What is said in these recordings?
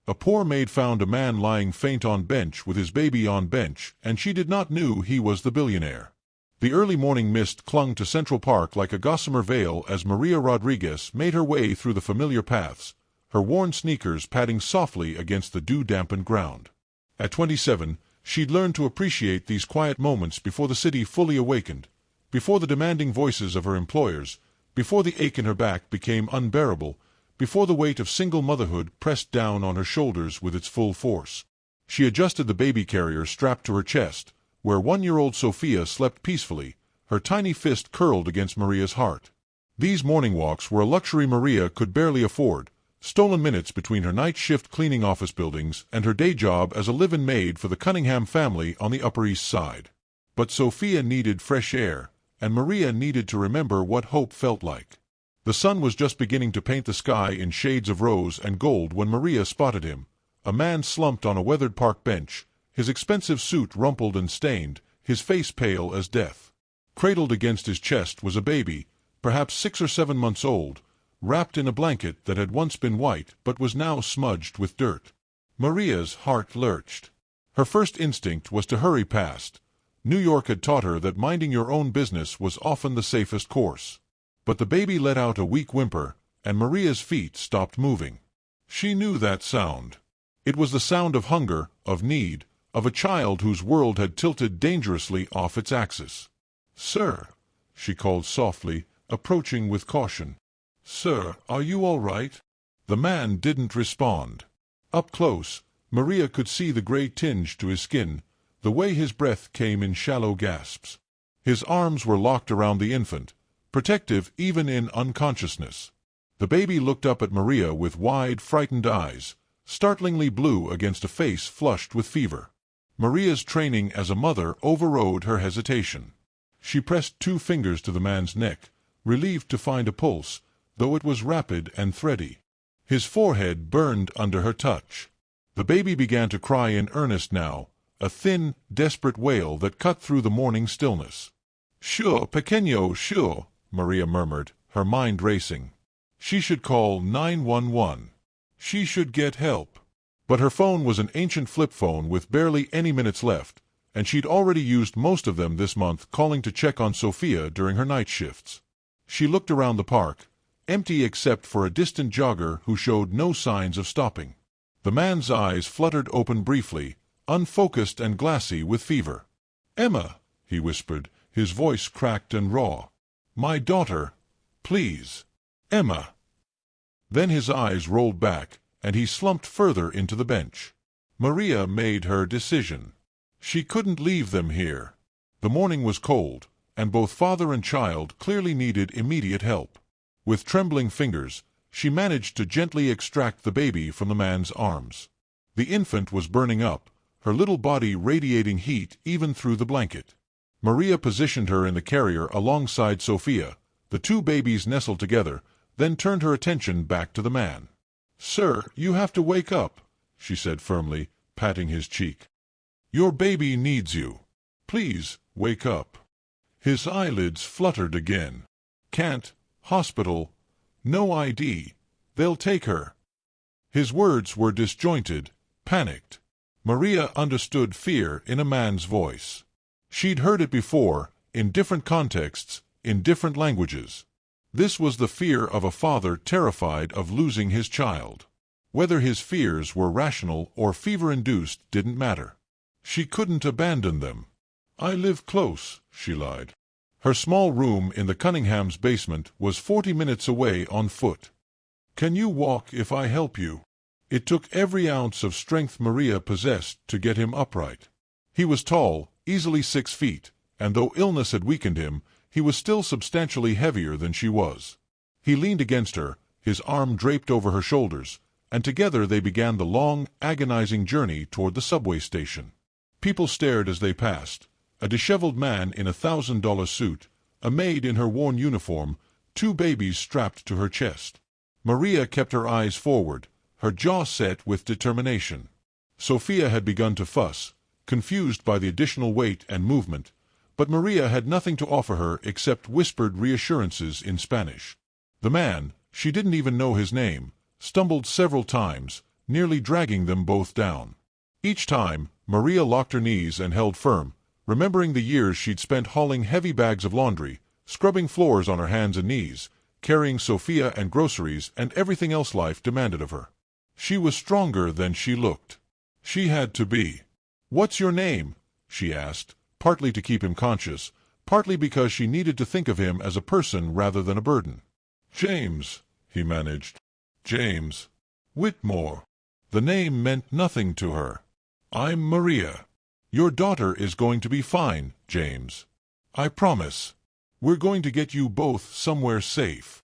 A poor maid found a man lying faint on bench with his baby on bench, and she did not know he was the billionaire. The early morning mist clung to Central Park like a gossamer veil as Maria Rodriguez made her way through the familiar paths, her worn sneakers padding softly against the dew-dampened ground. At 27, she'd learned to appreciate these quiet moments before the city fully awakened, before the demanding voices of her employers, before the ache in her back became unbearable, before the weight of single motherhood pressed down on her shoulders with its full force. She adjusted the baby carrier strapped to her chest, where 1-year-old Sophia slept peacefully, her tiny fist curled against Maria's heart. These morning walks were a luxury Maria could barely afford, stolen minutes between her night shift cleaning office buildings and her day job as a live-in maid for the Cunningham family on the Upper East Side. But Sophia needed fresh air, and Maria needed to remember what hope felt like. The sun was just beginning to paint the sky in shades of rose and gold when Maria spotted him, a man slumped on a weathered park bench, his expensive suit rumpled and stained, his face pale as death. Cradled against his chest was a baby, perhaps 6 or 7 months old, wrapped in a blanket that had once been white but was now smudged with dirt. Maria's heart lurched. Her first instinct was to hurry past. New York had taught her that minding your own business was often the safest course. But the baby let out a weak whimper, and Maria's feet stopped moving. She knew that sound. It was the sound of hunger, of need, of a child whose world had tilted dangerously off its axis. "Sir," she called softly, approaching with caution. "Sir, are you all right?" The man didn't respond. Up close, Maria could see the gray tinge to his skin, the way his breath came in shallow gasps. His arms were locked around the infant, protective even in unconsciousness. The baby looked up at Maria with wide, frightened eyes, startlingly blue against a face flushed with fever. Maria's training as a mother overrode her hesitation. She pressed 2 fingers to the man's neck, relieved to find a pulse, though it was rapid and thready. His forehead burned under her touch. The baby began to cry in earnest now, a thin, desperate wail that cut through the morning stillness. "Sure, pequeño, sure," Maria murmured, her mind racing. She should call 911. She should get help. But her phone was an ancient flip phone with barely any minutes left, and she'd already used most of them this month calling to check on Sophia during her night shifts. She looked around the park, empty except for a distant jogger who showed no signs of stopping. The man's eyes fluttered open briefly, unfocused and glassy with fever. "Emma," he whispered, his voice cracked and raw. "My daughter, please. Emma." Then his eyes rolled back, and he slumped further into the bench. Maria made her decision. She couldn't leave them here. The morning was cold, and both father and child clearly needed immediate help. With trembling fingers, she managed to gently extract the baby from the man's arms. The infant was burning up, her little body radiating heat even through the blanket. Maria positioned her in the carrier alongside Sophia. The 2 babies nestled together, then turned her attention back to the man. "Sir, you have to wake up," she said firmly, patting his cheek. "Your baby needs you. Please, wake up." His eyelids fluttered again. "Can't, hospital, no ID, they'll take her." His words were disjointed, panicked. Maria understood fear in a man's voice. She'd heard it before, in different contexts, in different languages. This was the fear of a father terrified of losing his child. Whether his fears were rational or fever-induced didn't matter. She couldn't abandon them. "I live close," she lied. Her small room in the Cunninghams' basement was 40 minutes away on foot. "Can you walk if I help you?" It took every ounce of strength Maria possessed to get him upright. He was tall, easily 6 feet, and though illness had weakened him, he was still substantially heavier than she was. He leaned against her, his arm draped over her shoulders, and together they began the long, agonizing journey toward the subway station. People stared as they passed. A disheveled man in a $1,000 suit, a maid in her worn uniform, 2 babies strapped to her chest. Maria kept her eyes forward, her jaw set with determination. Sophia had begun to fuss, confused by the additional weight and movement, but Maria had nothing to offer her except whispered reassurances in Spanish. The man, she didn't even know his name, stumbled several times, nearly dragging them both down. Each time, Maria locked her knees and held firm, remembering the years she'd spent hauling heavy bags of laundry, scrubbing floors on her hands and knees, carrying Sophia and groceries and everything else life demanded of her. She was stronger than she looked. She had to be. "What's your name?" she asked, partly to keep him conscious, partly because she needed to think of him as a person rather than a burden. "James," he managed. "James Whitmore." The name meant nothing to her. "I'm Maria." "Your daughter is going to be fine, James. I promise. We're going to get you both somewhere safe."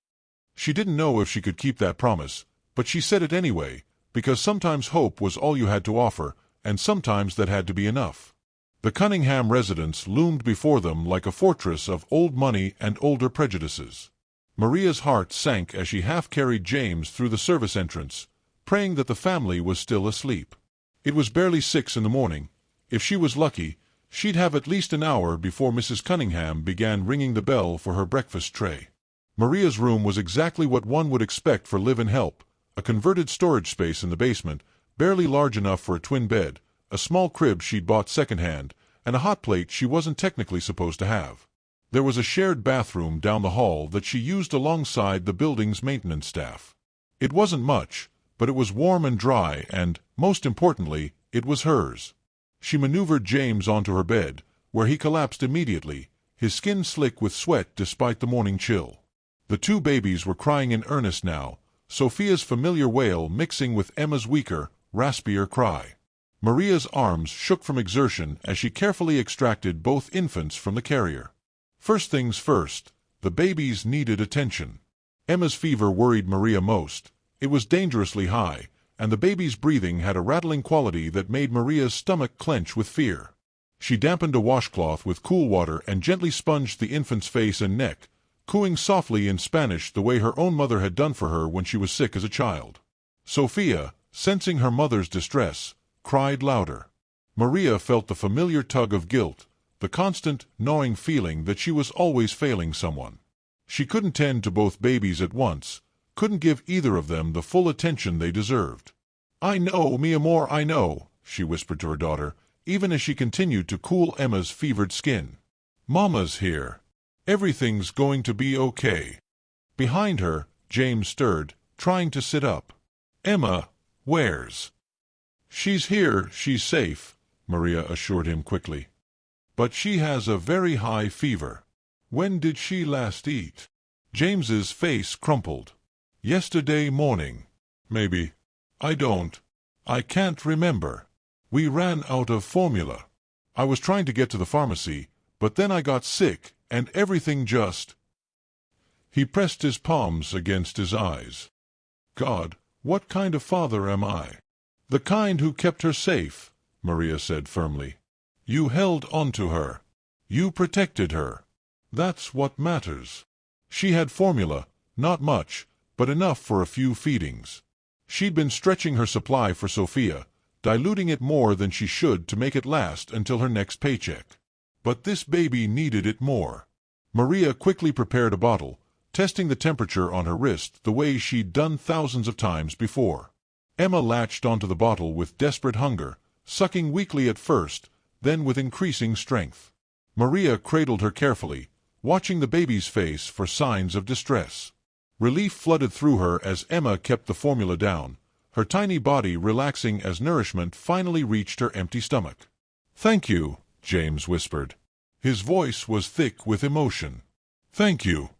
She didn't know if she could keep that promise, but she said it anyway, because sometimes hope was all you had to offer, and sometimes that had to be enough. The Cunningham residence loomed before them like a fortress of old money and older prejudices. Maria's heart sank as she half-carried James through the service entrance, praying that the family was still asleep. It was barely 6 in the morning. If she was lucky, she'd have at least an hour before Mrs. Cunningham began ringing the bell for her breakfast tray. Maria's room was exactly what one would expect for live-in help, a converted storage space in the basement, barely large enough for a twin bed, a small crib she'd bought second-hand, and a hot plate she wasn't technically supposed to have. There was a shared bathroom down the hall that she used alongside the building's maintenance staff. It wasn't much, but it was warm and dry and, most importantly, it was hers. She maneuvered James onto her bed, where he collapsed immediately, his skin slick with sweat despite the morning chill. The two babies were crying in earnest now, Sophia's familiar wail mixing with Emma's weaker, raspier cry. Maria's arms shook from exertion as she carefully extracted both infants from the carrier. First things first, the babies needed attention. Emma's fever worried Maria most. It was dangerously high, and the baby's breathing had a rattling quality that made Maria's stomach clench with fear. She dampened a washcloth with cool water and gently sponged the infant's face and neck, cooing softly in Spanish the way her own mother had done for her when she was sick as a child. Sophia, sensing her mother's distress, cried louder. Maria felt the familiar tug of guilt, the constant, gnawing feeling that she was always failing someone. She couldn't tend to both babies at once, couldn't give either of them the full attention they deserved. "I know, mi amor, I know," she whispered to her daughter, even as she continued to cool Emma's fevered skin. "Mama's here. Everything's going to be okay." Behind her, James stirred, trying to sit up. "Emma, where's—" "She's here, she's safe," Maria assured him quickly. "But she has a very high fever." "When did she last eat?" James's face crumpled. "Yesterday morning. Maybe. I can't remember. We ran out of formula. I was trying to get to the pharmacy, but then I got sick, and everything just—" He pressed his palms against his eyes. "God, what kind of father am I?" "The kind who kept her safe," Maria said firmly. "You held on to her. You protected her. That's what matters." She had formula, not much, but enough for a few feedings. She'd been stretching her supply for Sophia, diluting it more than she should to make it last until her next paycheck. But this baby needed it more. Maria quickly prepared a bottle, testing the temperature on her wrist the way she'd done thousands of times before. Emma latched onto the bottle with desperate hunger, sucking weakly at first, then with increasing strength. Maria cradled her carefully, watching the baby's face for signs of distress. Relief flooded through her as Emma kept the formula down, her tiny body relaxing as nourishment finally reached her empty stomach. "Thank you," James whispered. His voice was thick with emotion. "Thank you.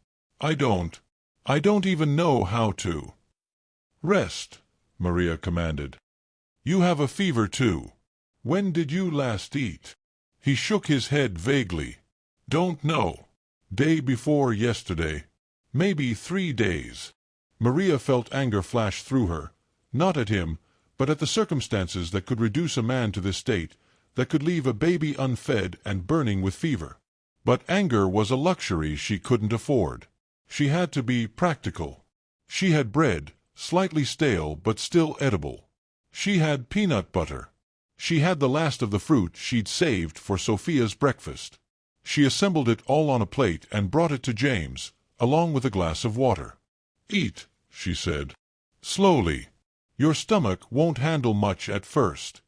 I don't even know how to—" "Rest," Maria commanded. "You have a fever too. When did you last eat?" He shook his head vaguely. "Don't know. Day before yesterday. Maybe 3 days." Maria felt anger flash through her, not at him, but at the circumstances that could reduce a man to this state, that could leave a baby unfed and burning with fever. But anger was a luxury she couldn't afford. She had to be practical. She had bread, slightly stale but still edible. She had peanut butter. She had the last of the fruit she'd saved for Sophia's breakfast. She assembled it all on a plate and brought it to James, along with a glass of water. "Eat," she said. "Slowly. Your stomach won't handle much at first."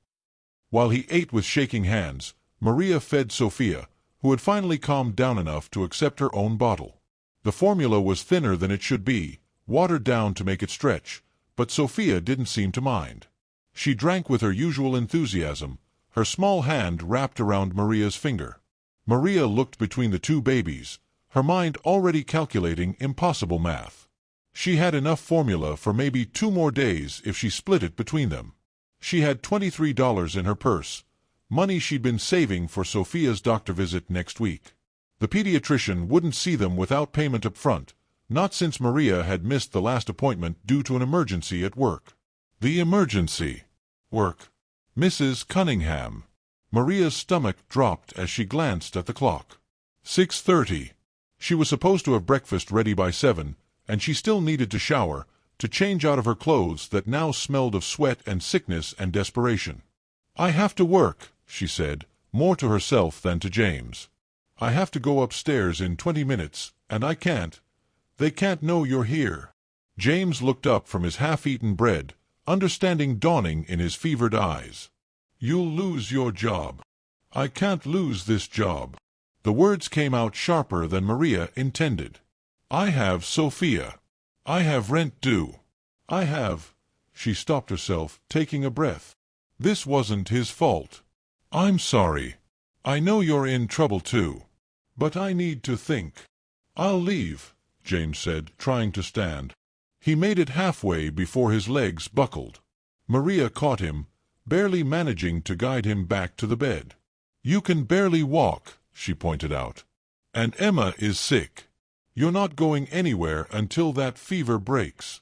While he ate with shaking hands, Maria fed Sophia, who had finally calmed down enough to accept her own bottle. The formula was thinner than it should be, watered down to make it stretch, but Sophia didn't seem to mind. She drank with her usual enthusiasm, her small hand wrapped around Maria's finger. Maria looked between the two babies, her mind already calculating impossible math. She had enough formula for maybe 2 more days if she split it between them. She had $23 in her purse, money she'd been saving for Sophia's doctor visit next week. The pediatrician wouldn't see them without payment up front, not since Maria had missed the last appointment due to an emergency at work. The emergency. Work. Mrs. Cunningham. Maria's stomach dropped as she glanced at the clock. 6:30. She was supposed to have breakfast ready by 7, and she still needed to shower, to change out of her clothes that now smelled of sweat and sickness and desperation. "I have to work," she said, more to herself than to James. "I have to go upstairs in 20 minutes, and I can't. They can't know you're here." James looked up from his half-eaten bread, understanding dawning in his fevered eyes. "You'll lose your job." "I can't lose this job." The words came out sharper than Maria intended. "I have Sophia. I have rent due. I have—" She stopped herself, taking a breath. This wasn't his fault. "I'm sorry. I know you're in trouble too. But I need to think." "I'll leave," James said, trying to stand. He made it halfway before his legs buckled. Maria caught him, barely managing to guide him back to the bed. "You can barely walk," she pointed out. "And Emma is sick. You're not going anywhere until that fever breaks."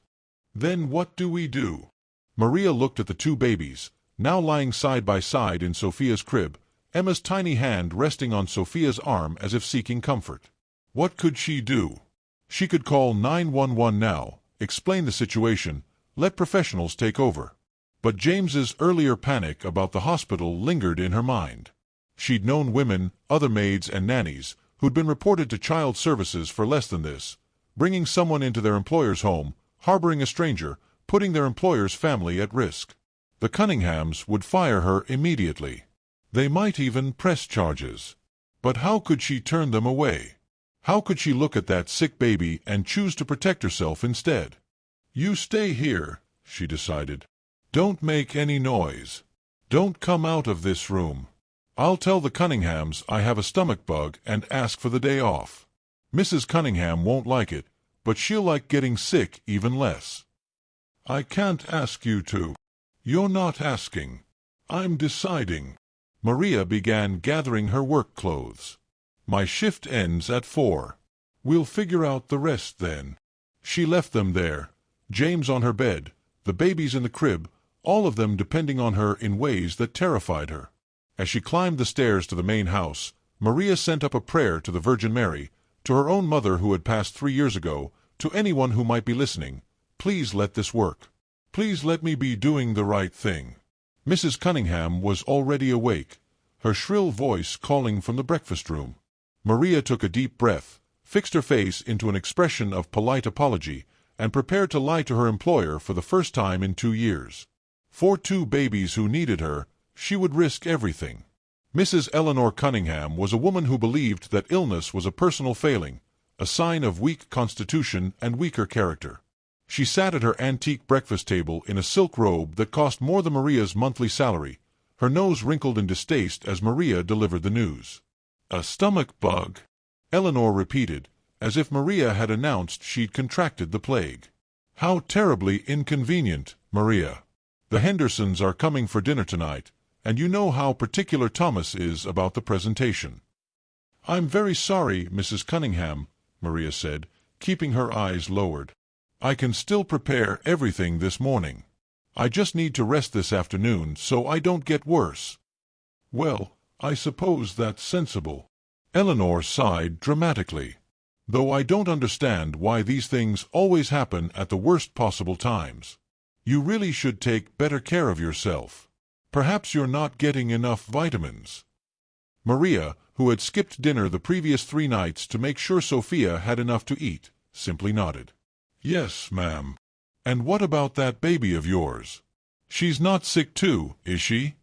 "Then what do we do?" Maria looked at the two babies, now lying side by side in Sophia's crib, Emma's tiny hand resting on Sophia's arm as if seeking comfort. What could she do? She could call 911 now, explain the situation, let professionals take over. But James's earlier panic about the hospital lingered in her mind. She'd known women, other maids and nannies, who'd been reported to child services for less than this, bringing someone into their employer's home, harboring a stranger, putting their employer's family at risk. The Cunninghams would fire her immediately. They might even press charges. But how could she turn them away? How could she look at that sick baby and choose to protect herself instead? "You stay here," she decided. "Don't make any noise. Don't come out of this room. I'll tell the Cunninghams I have a stomach bug and ask for the day off. Mrs. Cunningham won't like it, but she'll like getting sick even less." "I can't ask you to." "You're not asking. I'm deciding." Maria began gathering her work clothes. "My shift ends at 4. We'll figure out the rest then." She left them there, James on her bed, the babies in the crib, all of them depending on her in ways that terrified her. As she climbed the stairs to the main house, Maria sent up a prayer to the Virgin Mary, to her own mother who had passed 3 years ago, to anyone who might be listening. "Please let this work. Please let me be doing the right thing." Mrs. Cunningham was already awake, her shrill voice calling from the breakfast room. Maria took a deep breath, fixed her face into an expression of polite apology, and prepared to lie to her employer for the first time in 2 years. For 2 babies who needed her, she would risk everything. Mrs. Eleanor Cunningham was a woman who believed that illness was a personal failing, a sign of weak constitution and weaker character. She sat at her antique breakfast table in a silk robe that cost more than Maria's monthly salary, her nose wrinkled in distaste as Maria delivered the news. "A stomach bug," Eleanor repeated, as if Maria had announced she'd contracted the plague. "How terribly inconvenient, Maria. The Hendersons are coming for dinner tonight, and you know how particular Thomas is about the presentation." "I'm very sorry, Mrs. Cunningham," Maria said, keeping her eyes lowered. "I can still prepare everything this morning. I just need to rest this afternoon so I don't get worse." "Well, I suppose that's sensible." Eleanor sighed dramatically. "Though I don't understand why these things always happen at the worst possible times. You really should take better care of yourself. Perhaps you're not getting enough vitamins." Maria, who had skipped dinner the previous 3 nights to make sure Sophia had enough to eat, simply nodded. "Yes, ma'am." And what about that baby of yours? She's not sick too, is she?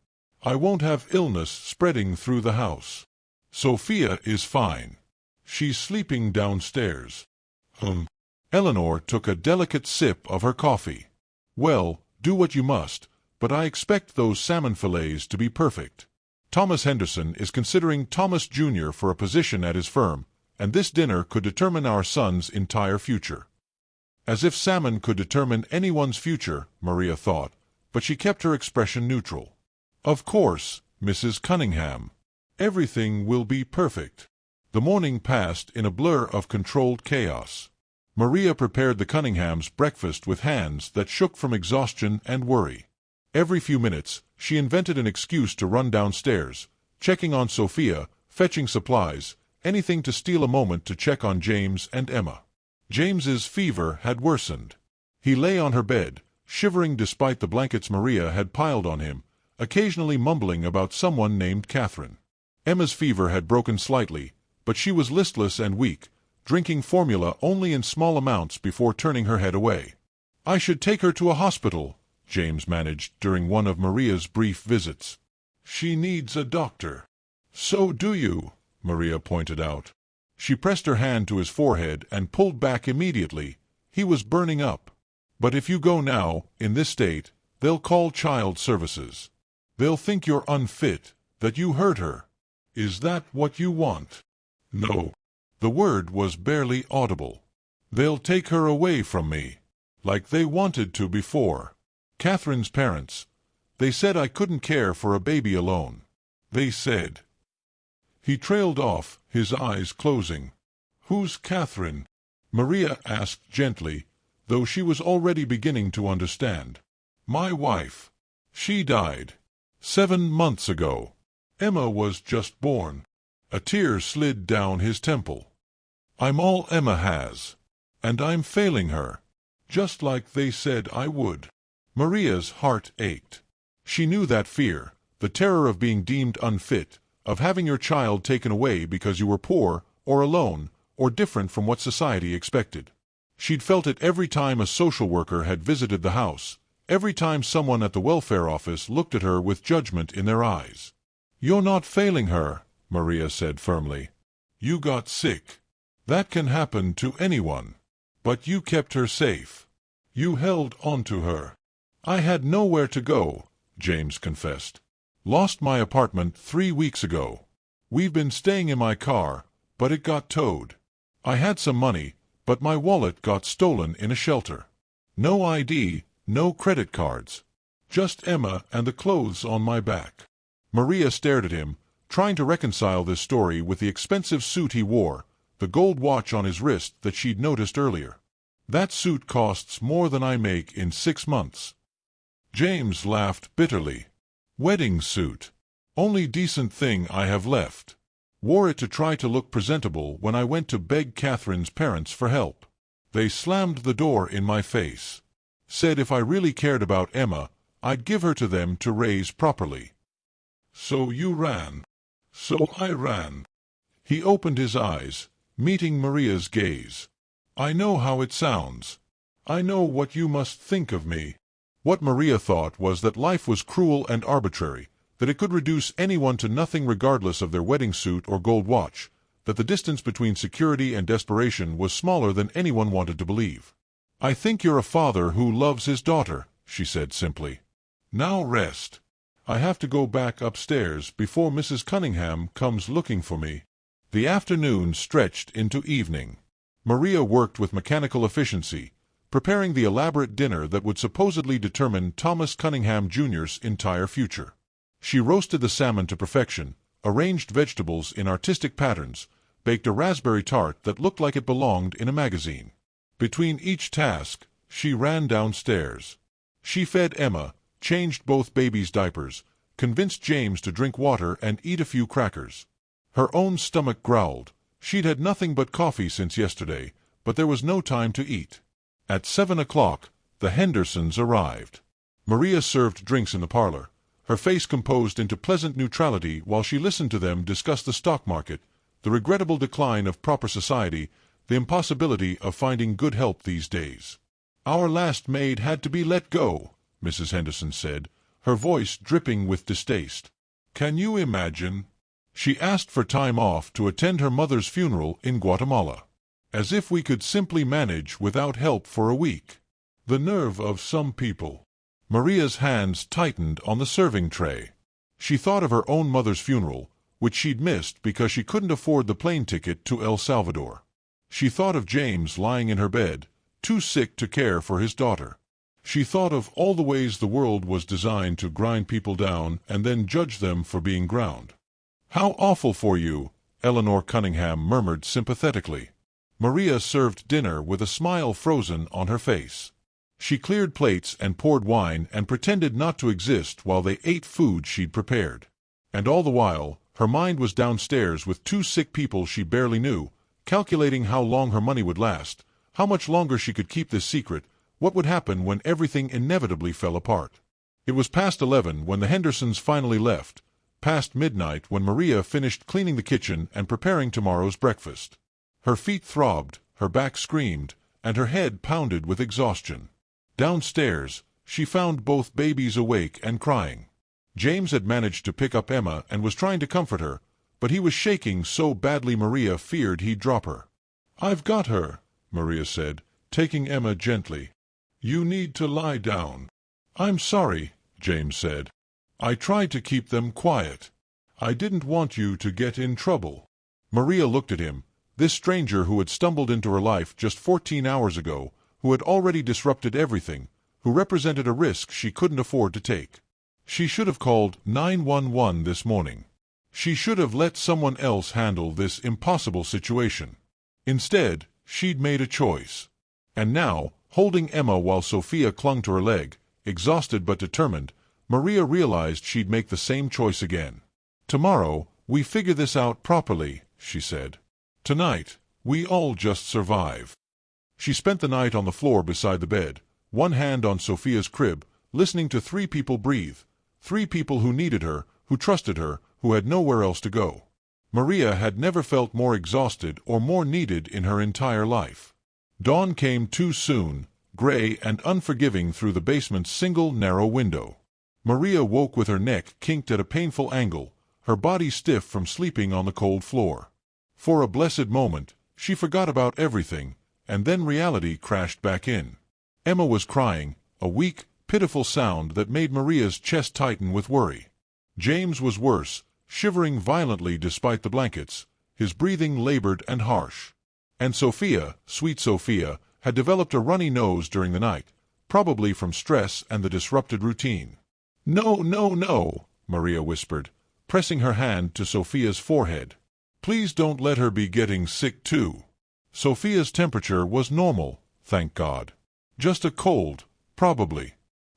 I won't have illness spreading through the house. Sophia is fine. She's sleeping downstairs. Eleanor took a delicate sip of her coffee. Well, do what you must, but I expect those salmon fillets to be perfect. Thomas Henderson is considering Thomas Jr. for a position at his firm, and this dinner could determine our son's entire future. As if salmon could determine anyone's future, Maria thought, but she kept her expression neutral. Of course, Mrs. Cunningham. Everything will be perfect. The morning passed in a blur of controlled chaos. Maria prepared the Cunninghams' breakfast with hands that shook from exhaustion and worry. Every few minutes, she invented an excuse to run downstairs, checking on Sophia, fetching supplies, anything to steal a moment to check on James and Emma. James's fever had worsened. He lay on her bed, shivering despite the blankets Maria had piled on him, occasionally mumbling about someone named Catherine. Emma's fever had broken slightly, but she was listless and weak, drinking formula only in small amounts before turning her head away. "I should take her to a hospital," James managed during one of Maria's brief visits. "She needs a doctor." "So do you," Maria pointed out. She pressed her hand to his forehead and pulled back immediately. He was burning up. "But if you go now, in this state, they'll call child services. They'll think you're unfit, that you hurt her. Is that what you want?" "No." The word was barely audible. "They'll take her away from me, like they wanted to before. Catherine's parents. They said I couldn't care for a baby alone. They said." He trailed off, his eyes closing. "Who's Catherine?" Maria asked gently, though she was already beginning to understand. "My wife. She died 7 months ago. Emma was just born." A tear slid down his temple. "I'm all Emma has. And I'm failing her. Just like they said I would." Maria's heart ached. She knew that fear, the terror of being deemed unfit, of having your child taken away because you were poor, or alone, or different from what society expected. She'd felt it every time a social worker had visited the house, every time someone at the welfare office looked at her with judgment in their eyes. "You're not failing her," Maria said firmly. "You got sick. That can happen to anyone. But you kept her safe. You held on to her." "I had nowhere to go," James confessed. "Lost my apartment 3 weeks ago. We've been staying in my car, but it got towed. I had some money, but my wallet got stolen in a shelter. No ID, no credit cards. Just Emma and the clothes on my back." Maria stared at him, trying to reconcile this story with the expensive suit he wore, the gold watch on his wrist that she'd noticed earlier. "That suit costs more than I make in 6 months." James laughed bitterly. "Wedding suit. Only decent thing I have left. Wore it to try to look presentable when I went to beg Catherine's parents for help. They slammed the door in my face. Said if I really cared about Emma, I'd give her to them to raise properly." "So you ran." "So I ran." He opened his eyes, meeting Maria's gaze. "I know how it sounds. I know what you must think of me." What Maria thought was that life was cruel and arbitrary, that it could reduce anyone to nothing regardless of their wedding suit or gold watch, that the distance between security and desperation was smaller than anyone wanted to believe. "I think you're a father who loves his daughter," she said simply. "Now rest. I have to go back upstairs before Mrs. Cunningham comes looking for me." The afternoon stretched into evening. Maria worked with mechanical efficiency, preparing the elaborate dinner that would supposedly determine Thomas Cunningham Jr.'s entire future. She roasted the salmon to perfection, arranged vegetables in artistic patterns, baked a raspberry tart that looked like it belonged in a magazine. Between each task, she ran downstairs. She fed Emma, changed both babies' diapers, convinced James to drink water and eat a few crackers. Her own stomach growled. She'd had nothing but coffee since yesterday, but there was no time to eat. At 7 o'clock, the Hendersons arrived. Maria served drinks in the parlor, her face composed into pleasant neutrality while she listened to them discuss the stock market, the regrettable decline of proper society, the impossibility of finding good help these days. "Our last maid had to be let go," Mrs. Henderson said, her voice dripping with distaste. "Can you imagine? She asked for time off to attend her mother's funeral in Guatemala. As if we could simply manage without help for a week. The nerve of some people." Maria's hands tightened on the serving tray. She thought of her own mother's funeral, which she'd missed because she couldn't afford the plane ticket to El Salvador. She thought of James lying in her bed, too sick to care for his daughter. She thought of all the ways the world was designed to grind people down and then judge them for being ground. "How awful for you," Eleanor Cunningham murmured sympathetically. Maria served dinner with a smile frozen on her face. She cleared plates and poured wine and pretended not to exist while they ate food she'd prepared. And all the while, her mind was downstairs with two sick people she barely knew, calculating how long her money would last, how much longer she could keep this secret, what would happen when everything inevitably fell apart. It was past 11 when the Hendersons finally left, past midnight when Maria finished cleaning the kitchen and preparing tomorrow's breakfast. Her feet throbbed, her back screamed, and her head pounded with exhaustion. Downstairs, she found both babies awake and crying. James had managed to pick up Emma and was trying to comfort her, but he was shaking so badly Maria feared he'd drop her. "I've got her," Maria said, taking Emma gently. "You need to lie down." "I'm sorry," James said. "I tried to keep them quiet. I didn't want you to get in trouble." Maria looked at him, this stranger who had stumbled into her life just 14 hours ago, who had already disrupted everything, who represented a risk she couldn't afford to take. She should have called 911 this morning. She should have let someone else handle this impossible situation. Instead, she'd made a choice. And now, holding Emma while Sophia clung to her leg, exhausted but determined, Maria realized she'd make the same choice again. "Tomorrow, we figure this out properly," she said. "Tonight, we all just survive." She spent the night on the floor beside the bed, one hand on Sophia's crib, listening to three people breathe, three people who needed her, who trusted her, who had nowhere else to go. Maria had never felt more exhausted or more needed in her entire life. Dawn came too soon, gray and unforgiving through the basement's single narrow window. Maria woke with her neck kinked at a painful angle, her body stiff from sleeping on the cold floor. For a blessed moment, she forgot about everything, and then reality crashed back in. Emma was crying, a weak, pitiful sound that made Maria's chest tighten with worry. James was worse, shivering violently despite the blankets, his breathing labored and harsh. And Sophia, sweet Sophia, had developed a runny nose during the night, probably from stress and the disrupted routine. "No, no, no," Maria whispered, pressing her hand to Sophia's forehead. "Please don't let her be getting sick too." Sophia's temperature was normal, thank God. Just a cold, probably.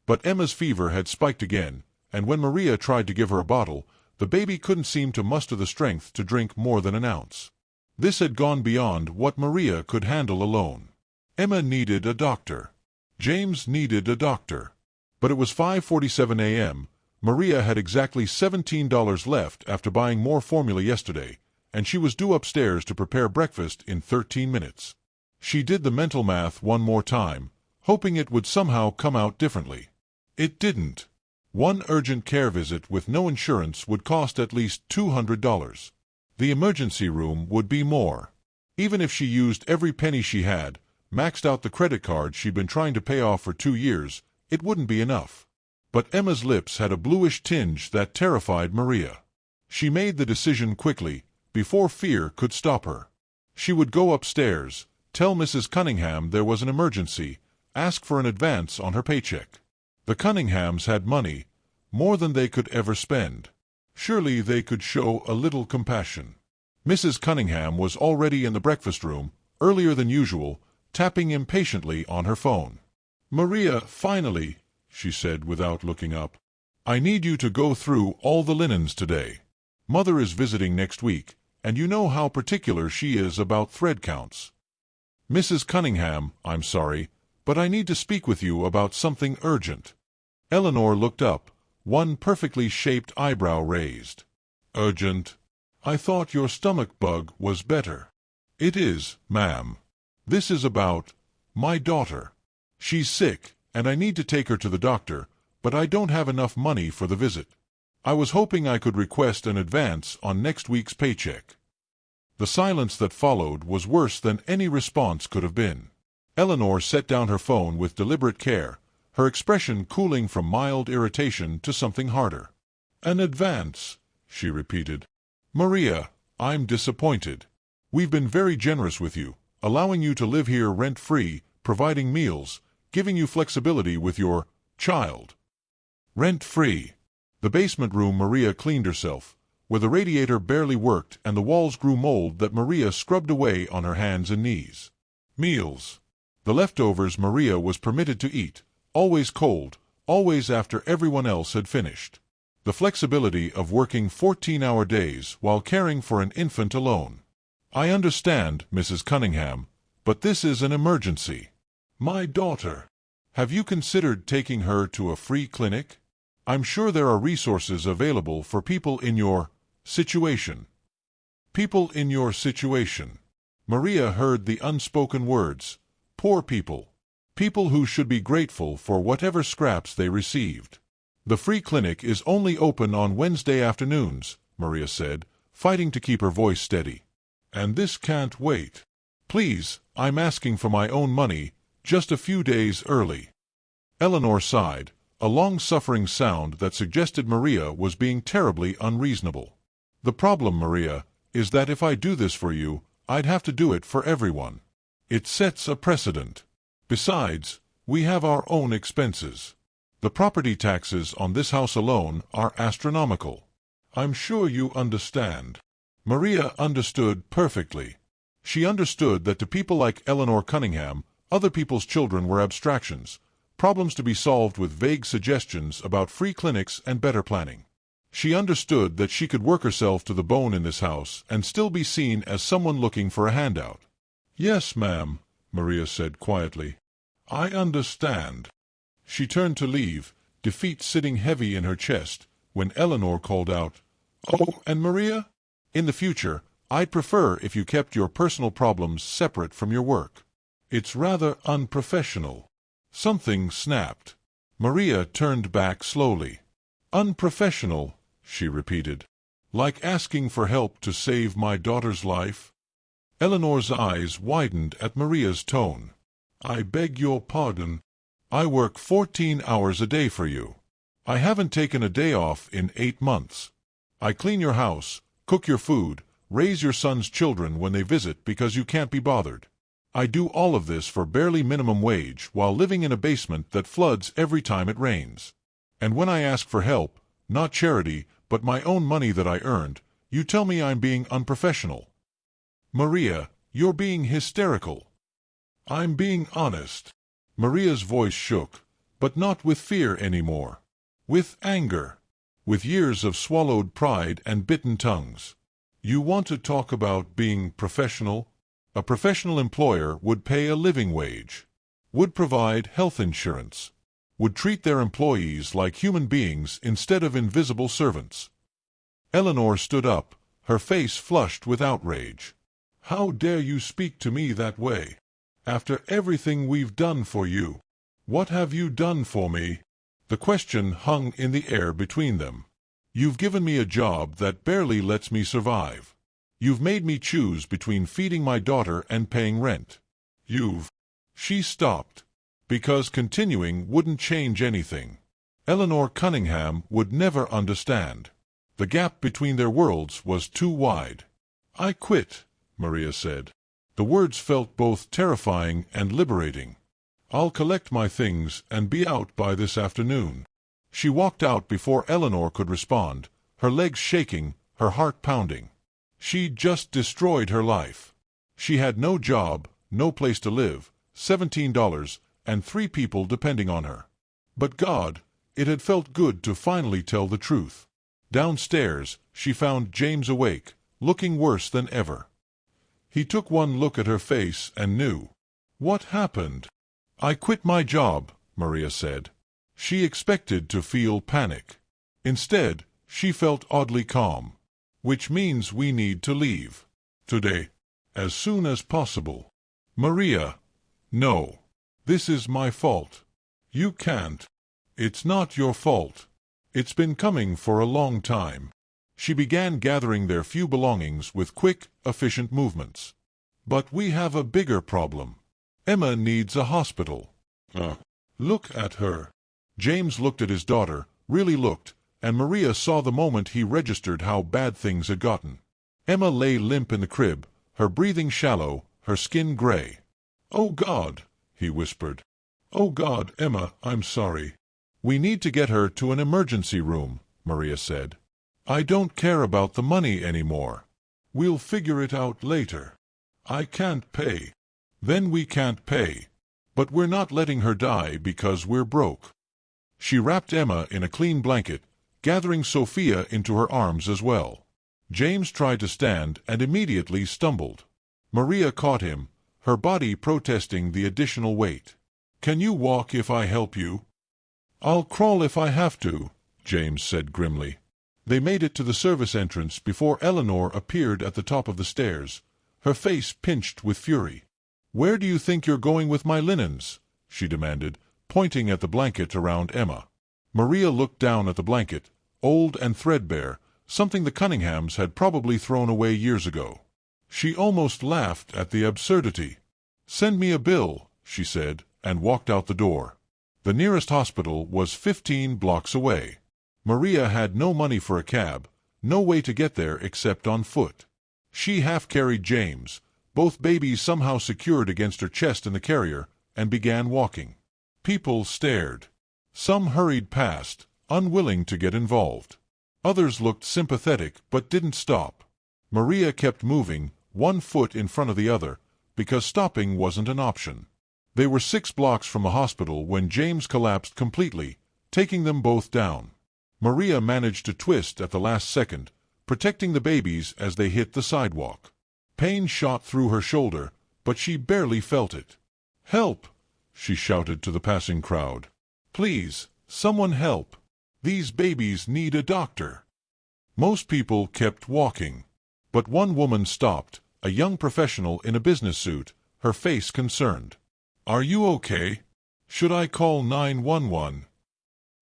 But Emma's fever had spiked again, and when Maria tried to give her a bottle, the baby couldn't seem to muster the strength to drink more than an ounce. This had gone beyond what Maria could handle alone. Emma needed a doctor. James needed a doctor. But it was 5:47 a.m., Maria had exactly $17 left after buying more formula yesterday, and she was due upstairs to prepare breakfast in 13 minutes. She did the mental math one more time, hoping it would somehow come out differently. It didn't. One urgent care visit with no insurance would cost at least $200. The emergency room would be more. Even if she used every penny she had, maxed out the credit card she'd been trying to pay off for 2 years, it wouldn't be enough. But Emma's lips had a bluish tinge that terrified Maria. She made the decision quickly, before fear could stop her. She would go upstairs, tell Mrs. Cunningham there was an emergency, ask for an advance on her paycheck. The Cunninghams had money, more than they could ever spend. Surely they could show a little compassion. Mrs. Cunningham was already in the breakfast room, earlier than usual, tapping impatiently on her phone. "Maria, finally," she said without looking up. "I need you to go through all the linens today. Mother is visiting next week, and you know how particular she is about thread counts." "Mrs. Cunningham, I'm sorry, but I need to speak with you about something urgent." Eleanor looked up, one perfectly shaped eyebrow raised. "Urgent? I thought your stomach bug was better." "It is, ma'am. This is about my daughter." She's sick, and I need to take her to the doctor, but I don't have enough money for the visit. I was hoping I could request an advance on next week's paycheck." The silence that followed was worse than any response could have been. Eleanor set down her phone with deliberate care, her expression cooling from mild irritation to something harder. "An advance," she repeated. "Maria, I'm disappointed. We've been very generous with you, allowing you to live here rent-free, providing meals, giving you flexibility with your child. Rent-free." The basement room Maria cleaned herself, where the radiator barely worked and the walls grew mold that Maria scrubbed away on her hands and knees. Meals. The leftovers Maria was permitted to eat, always cold, always after everyone else had finished. The flexibility of working 14-hour days while caring for an infant alone. "I understand, Mrs. Cunningham, but this is an emergency. My daughter. Have you considered taking her to a free clinic? I'm sure there are resources available for people in your situation." People in your situation. Maria heard the unspoken words. Poor people. People who should be grateful for whatever scraps they received. "The free clinic is only open on Wednesday afternoons," Maria said, fighting to keep her voice steady. "And this can't wait. Please, I'm asking for my own money, just a few days early." Eleanor sighed, a long-suffering sound that suggested Maria was being terribly unreasonable. "The problem, Maria, is that if I do this for you, I'd have to do it for everyone. It sets a precedent. Besides, we have our own expenses. The property taxes on this house alone are astronomical. I'm sure you understand." Maria understood perfectly. She understood that to people like Eleanor Cunningham, other people's children were abstractions, problems to be solved with vague suggestions about free clinics and better planning. She understood that she could work herself to the bone in this house and still be seen as someone looking for a handout. "Yes, ma'am," Maria said quietly. "I understand." She turned to leave, defeat sitting heavy in her chest, when Eleanor called out, "Oh, and Maria? In the future, I'd prefer if you kept your personal problems separate from your work. It's rather unprofessional." Something snapped. Maria turned back slowly. "Unprofessional," she repeated. "Like asking for help to save my daughter's life?" Eleanor's eyes widened at Maria's tone. "I beg your pardon. I work 14 hours a day for you. I haven't taken a day off in 8 months. I clean your house, cook your food, raise your son's children when they visit because you can't be bothered. I do all of this for barely minimum wage while living in a basement that floods every time it rains. And when I ask for help, not charity, but my own money that I earned, you tell me I'm being unprofessional. Maria, you're being hysterical." "I'm being honest." Maria's voice shook, but not with fear anymore. With anger. With years of swallowed pride and bitten tongues. "You want to talk about being professional? A professional employer would pay a living wage, would provide health insurance, would treat their employees like human beings instead of invisible servants." Eleanor stood up, her face flushed with outrage. "How dare you speak to me that way? After everything we've done for you. What have you done for me?" The question hung in the air between them. "You've given me a job that barely lets me survive. You've made me choose between feeding my daughter and paying rent. You've—" She stopped. Because continuing wouldn't change anything. Eleanor Cunningham would never understand. The gap between their worlds was too wide. "I quit," Maria said. The words felt both terrifying and liberating. "I'll collect my things and be out by this afternoon." She walked out before Eleanor could respond, her legs shaking, her heart pounding. She'd just destroyed her life. She had no job, no place to live, $17, and 3 people depending on her. But God, it had felt good to finally tell the truth. Downstairs, she found James awake, looking worse than ever. He took one look at her face and knew. "What happened?" "I quit my job," Maria said. She expected to feel panic. Instead, she felt oddly calm. "Which means we need to leave. Today. As soon as possible." "Maria." "No." This is my fault. You can't. It's not your fault. It's been coming for a long time. She began gathering their few belongings with quick, efficient movements. But we have a bigger problem. Emma needs a hospital. Look at her. James looked at his daughter, really looked, and Maria saw the moment he registered how bad things had gotten. Emma lay limp in the crib, her breathing shallow, her skin gray. "Oh God," he whispered. "Oh God, Emma, I'm sorry." "We need to get her to an emergency room," Maria said. "I don't care about the money anymore. We'll figure it out later." "I can't pay." "Then we can't pay. But we're not letting her die because we're broke." She wrapped Emma in a clean blanket, gathering Sophia into her arms as well. James tried to stand and immediately stumbled. Maria caught him, her body protesting the additional weight. "Can you walk if I help you?" "I'll crawl if I have to," James said grimly. They made it to the service entrance before Eleanor appeared at the top of the stairs, her face pinched with fury. "Where do you think you're going with my linens?" she demanded, pointing at the blanket around Emma. Maria looked down at the blanket, old and threadbare, something the Cunninghams had probably thrown away years ago. She almost laughed at the absurdity. "Send me a bill," she said, and walked out the door. The nearest hospital was 15 blocks away. Maria had no money for a cab, no way to get there except on foot. She half-carried James, both babies somehow secured against her chest in the carrier, and began walking. People stared. Some hurried past, unwilling to get involved. Others looked sympathetic but didn't stop. Maria kept moving, one foot in front of the other, because stopping wasn't an option. They were 6 blocks from the hospital when James collapsed completely, taking them both down. Maria managed to twist at the last second, protecting the babies as they hit the sidewalk. Pain shot through her shoulder, but she barely felt it. "Help!" she shouted to the passing crowd. "Please, someone help! These babies need a doctor." Most people kept walking. But one woman stopped, a young professional in a business suit, her face concerned. "Are you okay? Should I call 911?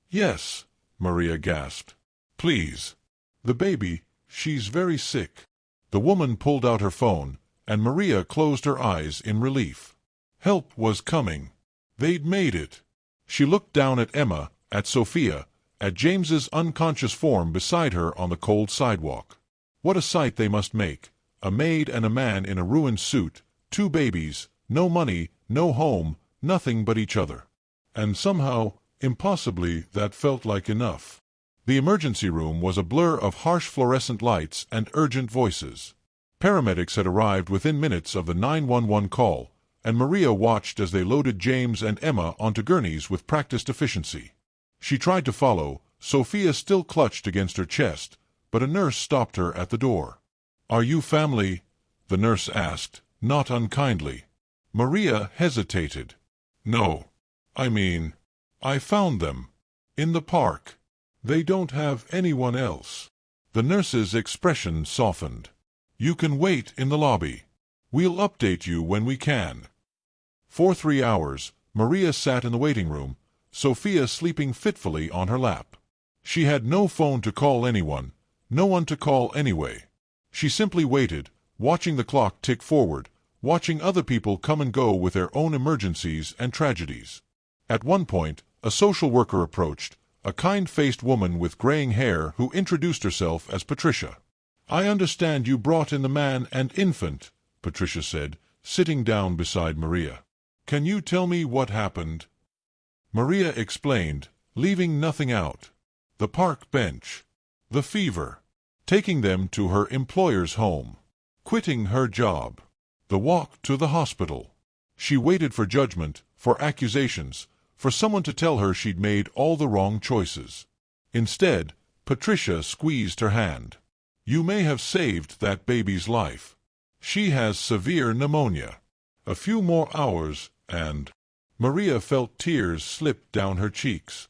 "Yes," Maria gasped. "Please. The baby, she's very sick." The woman pulled out her phone, and Maria closed her eyes in relief. Help was coming. They'd made it. She looked down at Emma, at Sophia, at James's unconscious form beside her on the cold sidewalk. What a sight they must make, a maid and a man in a ruined suit, 2 babies, no money, no home, nothing but each other. And somehow, impossibly, that felt like enough. The emergency room was a blur of harsh fluorescent lights and urgent voices. Paramedics had arrived within minutes of the 911 call, and Maria watched as they loaded James and Emma onto gurneys with practiced efficiency. She tried to follow, Sophia still clutched against her chest, but a nurse stopped her at the door. "Are you family?" the nurse asked, not unkindly. Maria hesitated. "No. I found them. In the park. They don't have anyone else." The nurse's expression softened. "You can wait in the lobby. We'll update you when we can." For 3 hours, Maria sat in the waiting room, Sophia sleeping fitfully on her lap. She had no phone to call anyone, no one to call anyway. She simply waited, watching the clock tick forward, watching other people come and go with their own emergencies and tragedies. At one point, a social worker approached, a kind-faced woman with graying hair who introduced herself as Patricia. "I understand you brought in the man and infant," Patricia said, sitting down beside Maria. "Can you tell me what happened?" Maria explained, leaving nothing out. The park bench. The fever. Taking them to her employer's home. Quitting her job. The walk to the hospital. She waited for judgment, for accusations, for someone to tell her she'd made all the wrong choices. Instead, Patricia squeezed her hand. "You may have saved that baby's life. She has severe pneumonia. A few more hours, and—" Maria felt tears slip down her cheeks.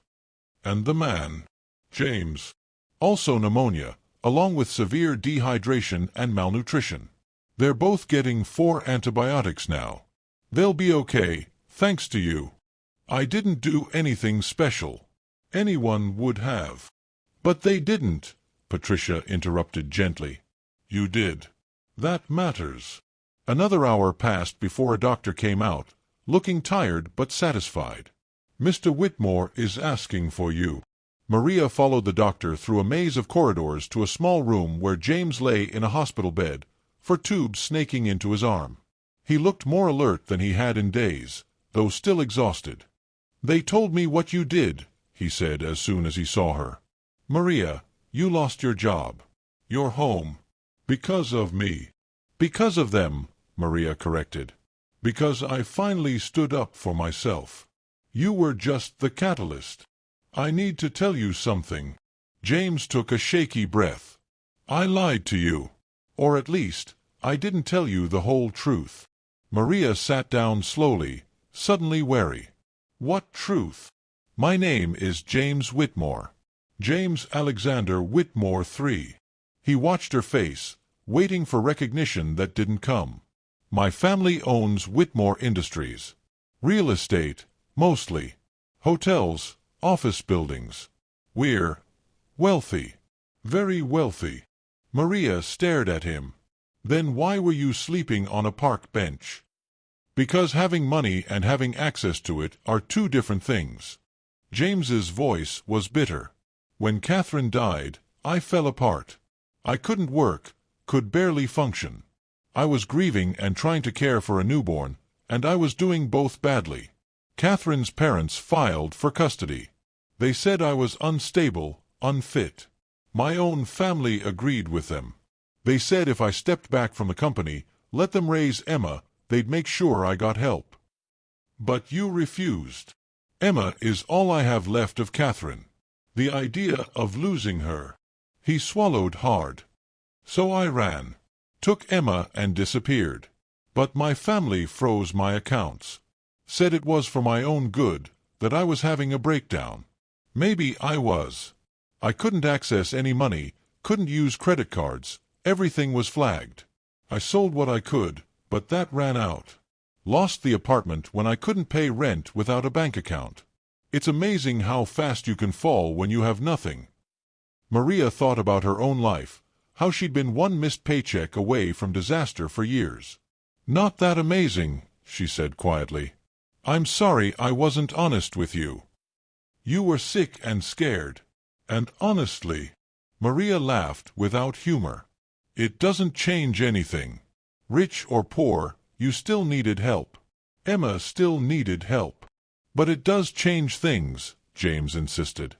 "And the man, James, also pneumonia, along with severe dehydration and malnutrition. They're both getting 4 antibiotics now. They'll be okay, Thanks to you. I didn't do anything special. Anyone would have. But they didn't, Patricia interrupted gently. You did. That matters. Another hour passed before a doctor came out, looking tired but satisfied. Mr. Whitmore is asking for you. Maria followed the doctor through a maze of corridors to a small room where James lay in a hospital bed, for tubes snaking into his arm. He looked more alert than he had in days, though still exhausted. They told me what you did, he said as soon as he saw her. Maria, you lost your job. Your home. Because of me. Because of them, Maria corrected. Because I finally stood up for myself. You were just the catalyst. I need to tell you something. James took a shaky breath. I lied to you. Or at least, I didn't tell you the whole truth. Maria sat down slowly, suddenly wary. What truth? My name is James Whitmore. James Alexander Whitmore III. He watched her face, waiting for recognition that didn't come. My family owns Whitmore Industries. Real estate, mostly. Hotels, office buildings. We're wealthy. Very wealthy. Maria stared at him. Then why were you sleeping on a park bench? Because having money and having access to it are two different things. James's voice was bitter. When Catherine died, I fell apart. I couldn't work, could barely function. I was grieving and trying to care for a newborn, and I was doing both badly. Catherine's parents filed for custody. They said I was unstable, unfit. My own family agreed with them. They said if I stepped back from the company, let them raise Emma, they'd make sure I got help. But you refused. Emma is all I have left of Catherine. The idea of losing her. He swallowed hard. So I ran. Took Emma and disappeared. But my family froze my accounts. Said it was for my own good, that I was having a breakdown. Maybe I was. I couldn't access any money, couldn't use credit cards, everything was flagged. I sold what I could, but that ran out. Lost the apartment when I couldn't pay rent without a bank account. It's amazing how fast you can fall when you have nothing. Maria thought about her own life, how she'd been one missed paycheck away from disaster for years. Not that amazing, she said quietly. I'm sorry I wasn't honest with you. You were sick and scared. And honestly, Maria laughed without humor. It doesn't change anything. Rich or poor, you still needed help. Emma still needed help. But it does change things, James insisted.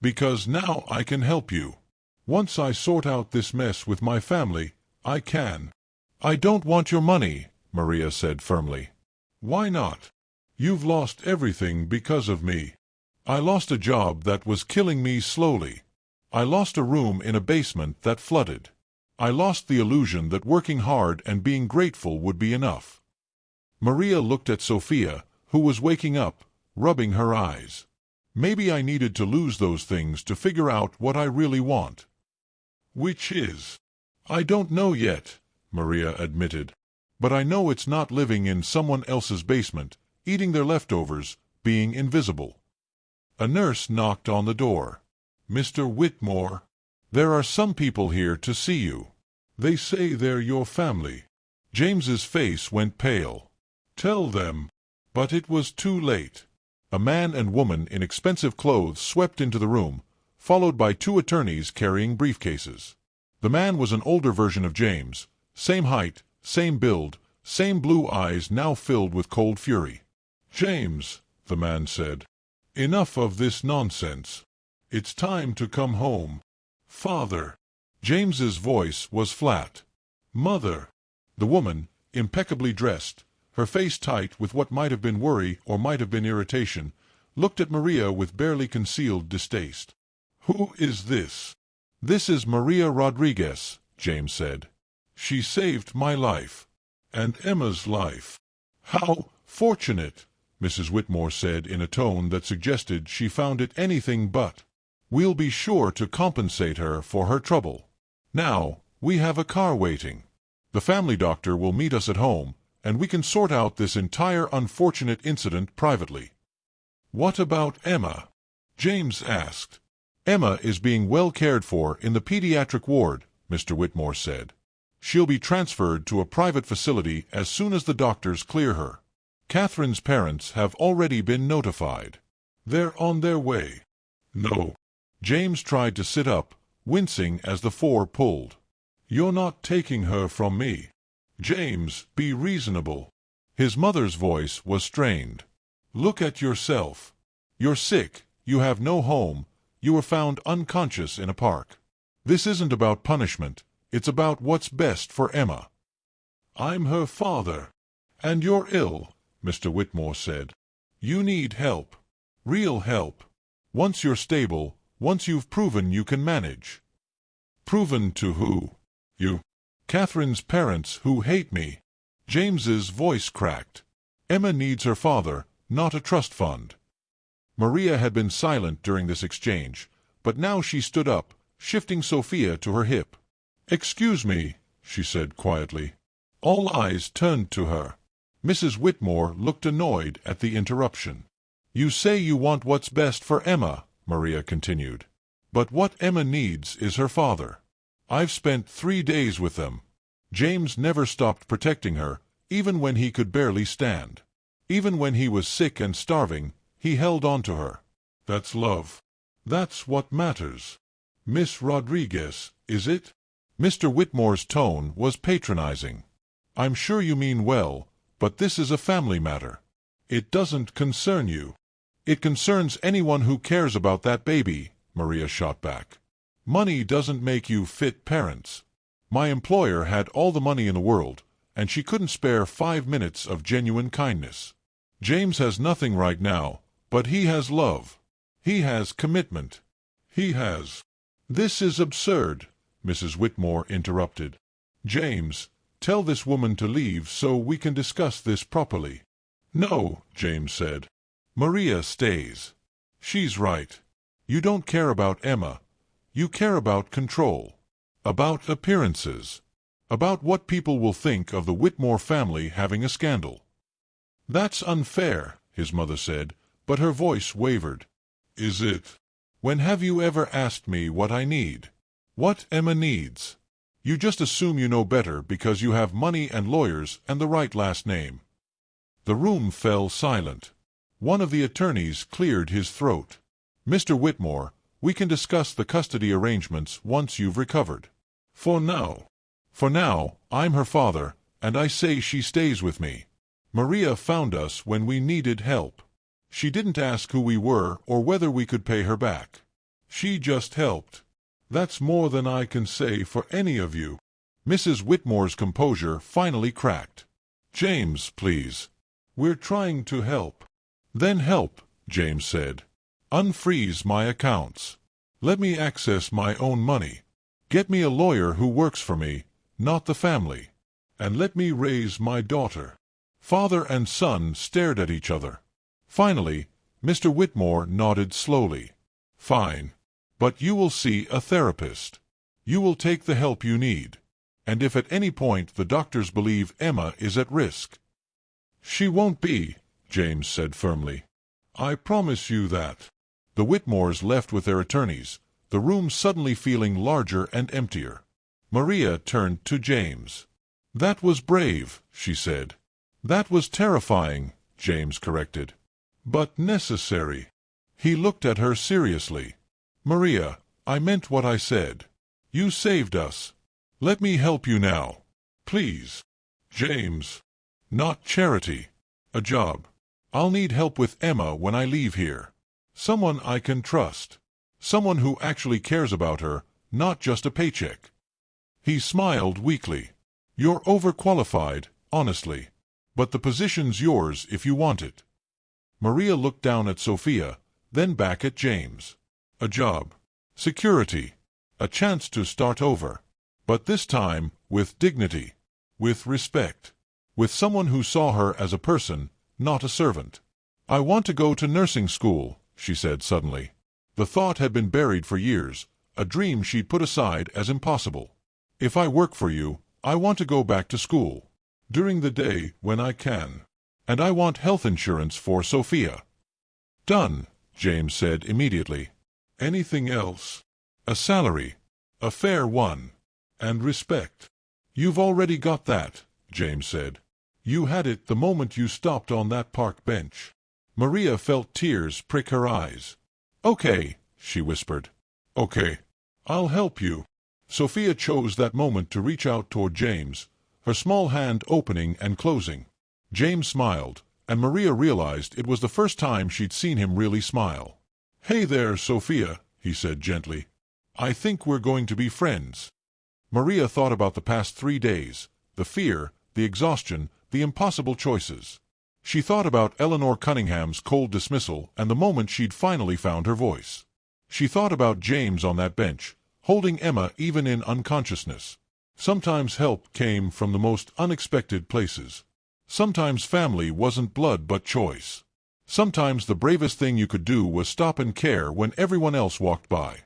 Because now I can help you. Once I sort out this mess with my family, I can. I don't want your money, Maria said firmly. Why not? You've lost everything because of me. I lost a job that was killing me slowly. I lost a room in a basement that flooded. I lost the illusion that working hard and being grateful would be enough. Maria looked at Sophia, who was waking up, rubbing her eyes. Maybe I needed to lose those things to figure out what I really want. Which is? I don't know yet, Maria admitted. But I know it's not living in someone else's basement, eating their leftovers, being invisible. A nurse knocked on the door. Mr. Whitmore, there are some people here to see you. They say they're your family. James's face went pale. Tell them. But it was too late. A man and woman in expensive clothes swept into the room, followed by two attorneys carrying briefcases. The man was an older version of James, same height, same build, same blue eyes now filled with cold fury. James, the man said, enough of this nonsense. It's time to come home. Father. James's voice was flat. Mother. The woman, impeccably dressed, her face tight with what might have been worry or might have been irritation, looked at Maria with barely concealed distaste. Who is this? This is Maria Rodriguez, James said. She saved my life. And Emma's life. How fortunate, Mrs. Whitmore said in a tone that suggested she found it anything but. We'll be sure to compensate her for her trouble. Now, we have a car waiting. The family doctor will meet us at home, and we can sort out this entire unfortunate incident privately." "What about Emma?" James asked. "Emma is being well cared for in the pediatric ward," Mr. Whitmore said. "She'll be transferred to a private facility as soon as the doctors clear her. Catherine's parents have already been notified. They're on their way." "No." James tried to sit up, wincing as the four pulled. "You're not taking her from me. James, be reasonable." His mother's voice was strained. "Look at yourself. You're sick, you have no home, you were found unconscious in a park. This isn't about punishment, it's about what's best for Emma." "I'm her father." "And you're ill," Mr. Whitmore said. "You need help. Real help. Once you're stable, once you've proven you can manage." "Proven to who?" "You." "Catherine's parents who hate me." James's voice cracked. "Emma needs her father, not a trust fund." Maria had been silent during this exchange, but now she stood up, shifting Sophia to her hip. "Excuse me," she said quietly. All eyes turned to her. Mrs. Whitmore looked annoyed at the interruption. "You say you want what's best for Emma," Maria continued. "But what Emma needs is her father. I've spent 3 days with them. James never stopped protecting her, even when he could barely stand. Even when he was sick and starving, he held on to her. That's love. That's what matters. Miss Rodriguez, is it?" Mr. Whitmore's tone was patronizing. "I'm sure you mean well, but this is a family matter. It doesn't concern you." "It concerns anyone who cares about that baby," Maria shot back. "Money doesn't make you fit parents. My employer had all the money in the world, and she couldn't spare 5 minutes of genuine kindness. James has nothing right now, but he has love. He has commitment. He has—" "This is absurd," Mrs. Whitmore interrupted. "James, tell this woman to leave so we can discuss this properly." "No," James said. "Maria stays. She's right. You don't care about Emma. You care about control. About appearances. About what people will think of the Whitmore family having a scandal." "That's unfair," his mother said, but her voice wavered. "Is it? When have you ever asked me what I need? What Emma needs? You just assume you know better because you have money and lawyers and the right last name." The room fell silent. One of the attorneys cleared his throat. "Mr. Whitmore, we can discuss the custody arrangements once you've recovered. For now, I'm her father, and I say she stays with me. Maria found us when we needed help. She didn't ask who we were or whether we could pay her back. She just helped. That's more than I can say for any of you." Mrs. Whitmore's composure finally cracked. "James, please. We're trying to help." "Then help," James said. "Unfreeze my accounts. Let me access my own money. Get me a lawyer who works for me, not the family. And let me raise my daughter." Father and son stared at each other. Finally, Mr. Whitmore nodded slowly. "Fine. But you will see a therapist. You will take the help you need. And if at any point the doctors believe Emma is at risk—" "She won't be," James said firmly. "I promise you that." The Whitmores left with their attorneys, the room suddenly feeling larger and emptier. Maria turned to James. "That was brave," she said. "That was terrifying," James corrected. "But necessary." He looked at her seriously. "Maria, I meant what I said. You saved us. Let me help you now. Please." "James." "Not charity. A job. I'll need help with Emma when I leave here. Someone I can trust. Someone who actually cares about her, not just a paycheck." He smiled weakly. "You're overqualified, honestly. But the position's yours if you want it." Maria looked down at Sophia, then back at James. A job. Security. A chance to start over. But this time, with dignity. With respect. With someone who saw her as a person, not a servant. "I want to go to nursing school," she said suddenly. The thought had been buried for years, a dream she'd put aside as impossible. "If I work for you, I want to go back to school. During the day, when I can. And I want health insurance for Sophia. Done, James said immediately. Anything else? A salary. A fair one. And respect. You've already got that, James said. You had it the moment you stopped on that park bench. Maria felt tears prick her eyes. Okay, she whispered. Okay. I'll help you. Sophia chose that moment to reach out toward James, her small hand opening and closing. James smiled, and Maria realized it was the first time she'd seen him really smile. Hey there, Sophia, he said gently. I think we're going to be friends. Maria thought about the past 3 days, the fear, the exhaustion, the impossible choices. She thought about Eleanor Cunningham's cold dismissal and the moment she'd finally found her voice. She thought about James on that bench, holding Emma even in unconsciousness. Sometimes help came from the most unexpected places. Sometimes family wasn't blood but choice. Sometimes the bravest thing you could do was stop and care when everyone else walked by.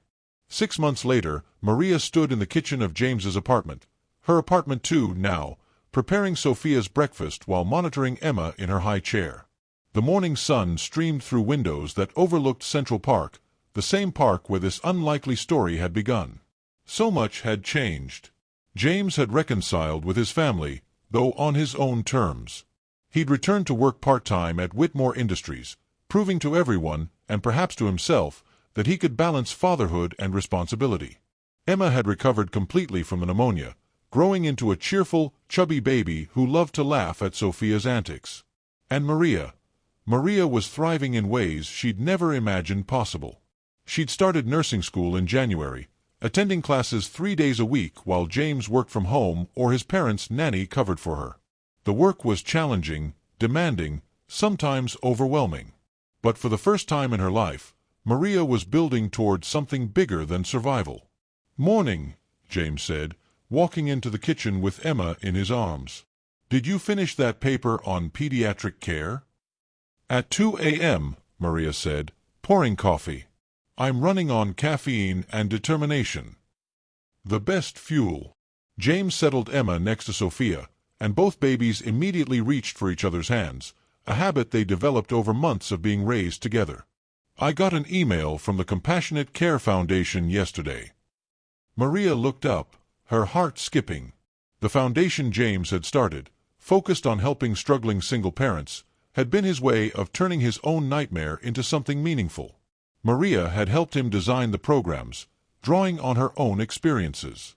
6 months later, Maria stood in the kitchen of James's apartment, her apartment too now, preparing Sophia's breakfast while monitoring Emma in her high chair. The morning sun streamed through windows that overlooked Central Park, the same park where this unlikely story had begun. So much had changed. James had reconciled with his family, though on his own terms. He'd returned to work part-time at Whitmore Industries, proving to everyone, and perhaps to himself, that he could balance fatherhood and responsibility. Emma had recovered completely from the pneumonia, growing into a cheerful, chubby baby who loved to laugh at Sophia's antics. And Maria was thriving in ways she'd never imagined possible. She'd started nursing school in January, attending classes 3 days a week while James worked from home or his parents' nanny covered for her. The work was challenging, demanding, sometimes overwhelming. But for the first time in her life, Maria was building toward something bigger than survival. Morning, James said, walking into the kitchen with Emma in his arms. Did you finish that paper on pediatric care? At 2 a.m., Maria said, pouring coffee. I'm running on caffeine and determination. The best fuel. James settled Emma next to Sophia, and both babies immediately reached for each other's hands, a habit they developed over months of being raised together. I got an email from the Compassionate Care Foundation yesterday. Maria looked up, her heart skipping. The foundation James had started, focused on helping struggling single parents, had been his way of turning his own nightmare into something meaningful. Maria had helped him design the programs, drawing on her own experiences.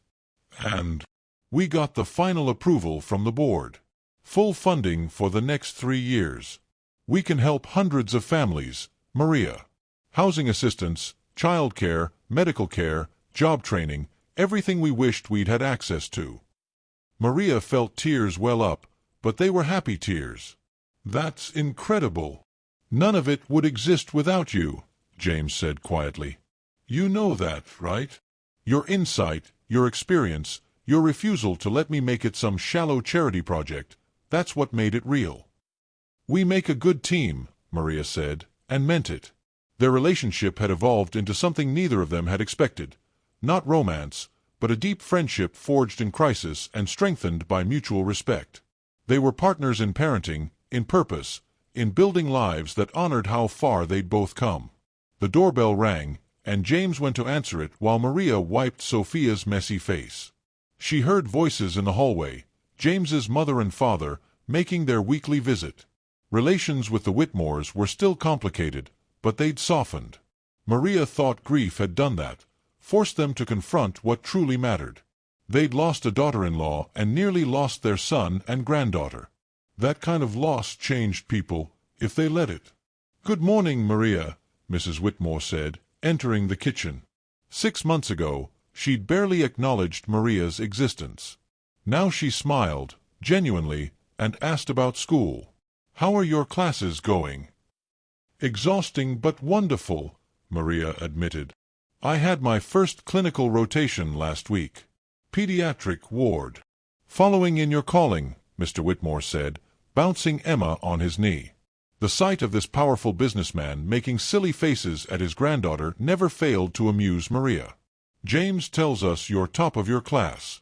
And we got the final approval from the board. Full funding for the next 3 years. We can help hundreds of families, Maria. Housing assistance, childcare, medical care, job training, everything we wished we'd had access to. Maria felt tears well up, but they were happy tears. That's incredible. None of it would exist without you, James said quietly. You know that, right? Your insight, your experience, your refusal to let me make it some shallow charity project, that's what made it real. We make a good team, Maria said, and meant it. Their relationship had evolved into something neither of them had expected. Not romance, but a deep friendship forged in crisis and strengthened by mutual respect. They were partners in parenting, in purpose, in building lives that honored how far they'd both come. The doorbell rang, and James went to answer it while Maria wiped Sophia's messy face. She heard voices in the hallway, James's mother and father, making their weekly visit. Relations with the Whitmores were still complicated, but they'd softened. Maria thought grief had done that, forced them to confront what truly mattered. They'd lost a daughter-in-law and nearly lost their son and granddaughter. That kind of loss changed people, if they let it. Good morning, Maria, Mrs. Whitmore said, entering the kitchen. 6 months ago, she'd barely acknowledged Maria's existence. Now she smiled, genuinely, and asked about school. How are your classes going? Exhausting but wonderful, Maria admitted. I had my first clinical rotation last week. Pediatric ward. Following in your calling, Mr. Whitmore said, bouncing Emma on his knee. The sight of this powerful businessman making silly faces at his granddaughter never failed to amuse Maria. James tells us you're top of your class.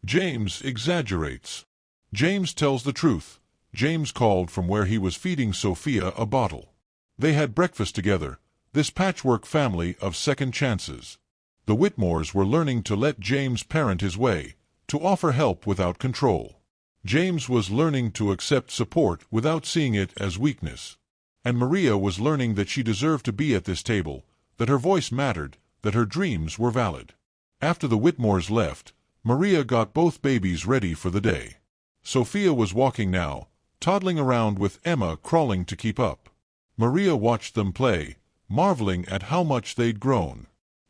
James exaggerates. James tells the truth. James called from where he was feeding Sophia a bottle. They had breakfast together, this patchwork family of second chances. The Whitmores were learning to let James parent his way, to offer help without control. James was learning to accept support without seeing it as weakness. And Maria was learning that she deserved to be at this table, that her voice mattered, that her dreams were valid. After the Whitmores left, Maria got both babies ready for the day. Sophia was walking now, toddling around with Emma crawling to keep up. Maria watched them play, marveling at how much they'd grown.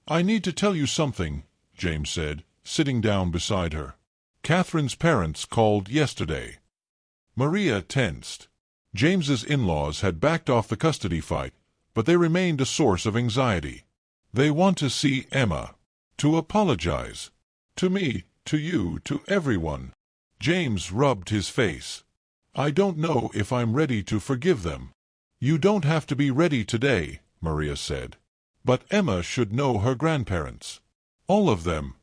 "I need to tell you something," James said, sitting down beside her. "Catherine's parents called yesterday." Maria tensed. James's in-laws had backed off the custody fight, but they remained a source of anxiety. "They want to see Emma. To apologize. To me, to you, to everyone." James rubbed his face. "I don't know if I'm ready to forgive them." "You don't have to be ready today," Maria said. "But Emma should know her grandparents. All of them.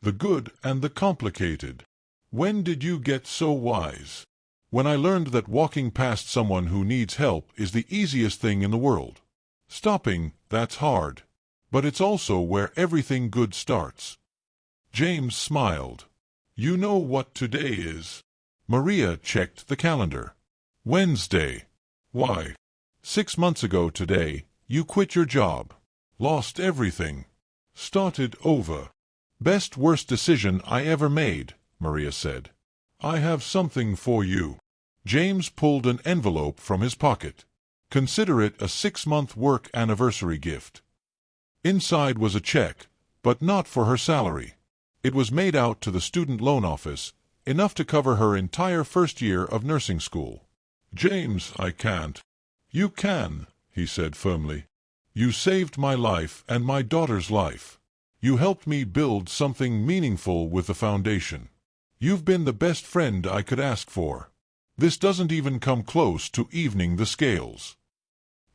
The good and the complicated." "When did you get so wise?" "When I learned that walking past someone who needs help is the easiest thing in the world. Stopping, that's hard. But it's also where everything good starts." James smiled. "You know what today is?" Maria checked the calendar. "Wednesday. Why?" "6 months ago today, you quit your job. Lost everything. Started over." "Best worst decision I ever made," Maria said. "I have something for you." James pulled an envelope from his pocket. "Consider it a 6-month work anniversary gift." Inside was a check, but not for her salary. It was made out to the student loan office, enough to cover her entire first year of nursing school. "James, I can't." "You can," he said firmly. "You saved my life and my daughter's life. You helped me build something meaningful with the foundation. You've been the best friend I could ask for. This doesn't even come close to evening the scales."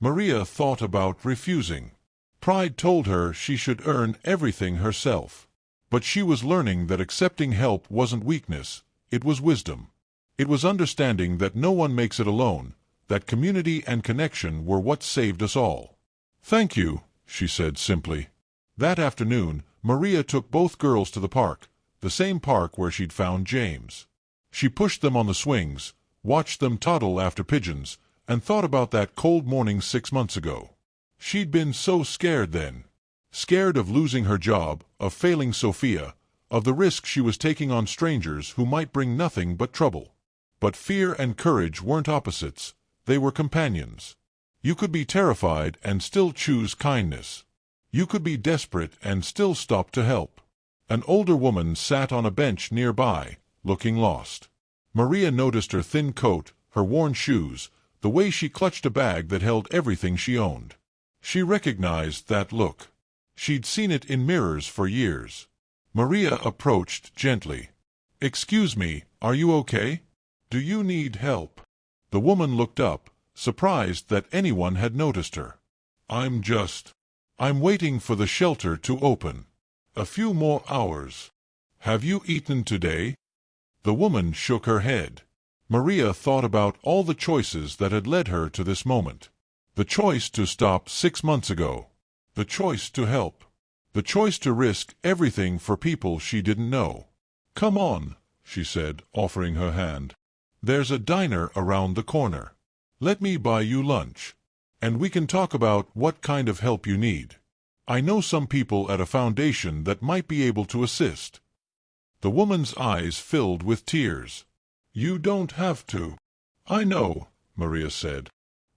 Maria thought about refusing. Pride told her she should earn everything herself. But she was learning that accepting help wasn't weakness, it was wisdom. It was understanding that no one makes it alone, that community and connection were what saved us all. "Thank you," she said simply. That afternoon, Maria took both girls to the park, the same park where she'd found James. She pushed them on the swings, watched them toddle after pigeons, and thought about that cold morning 6 months ago. She'd been so scared then. Scared of losing her job, of failing Sophia, of the risk she was taking on strangers who might bring nothing but trouble. But fear and courage weren't opposites, they were companions. You could be terrified and still choose kindness. You could be desperate and still stop to help. An older woman sat on a bench nearby, looking lost. Maria noticed her thin coat, her worn shoes, the way she clutched a bag that held everything she owned. She recognized that look. She'd seen it in mirrors for years. Maria approached gently. "Excuse me, are you okay? Do you need help?" The woman looked up, surprised that anyone had noticed her. I'm waiting for the shelter to open. A few more hours. Have you eaten today?" The woman shook her head. Maria thought about all the choices that had led her to this moment. The choice to stop 6 months ago. The choice to help. The choice to risk everything for people she didn't know. "Come on," she said, offering her hand. "There's a diner around the corner. Let me buy you lunch. And we can talk about what kind of help you need. I know some people at a foundation that might be able to assist." The woman's eyes filled with tears. "You don't have to." "I know," Maria said.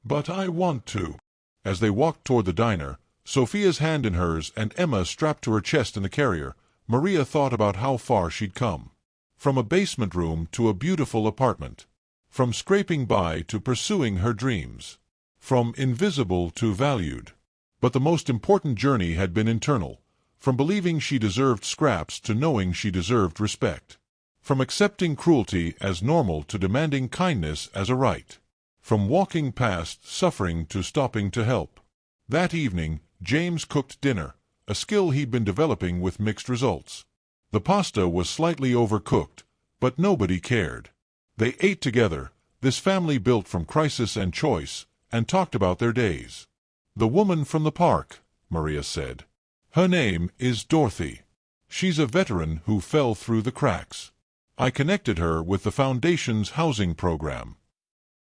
"But I want to." As they walked toward the diner, Sophia's hand in hers and Emma strapped to her chest in the carrier, Maria thought about how far she'd come. From a basement room to a beautiful apartment. From scraping by to pursuing her dreams. From invisible to valued. But the most important journey had been internal, from believing she deserved scraps to knowing she deserved respect. From accepting cruelty as normal to demanding kindness as a right. From walking past suffering to stopping to help. That evening, James cooked dinner, a skill he'd been developing with mixed results. The pasta was slightly overcooked, but nobody cared. They ate together, this family built from crisis and choice, and talked about their days. "The woman from the park," Maria said. "Her name is Dorothy. She's a veteran who fell through the cracks. I connected her with the Foundation's housing program."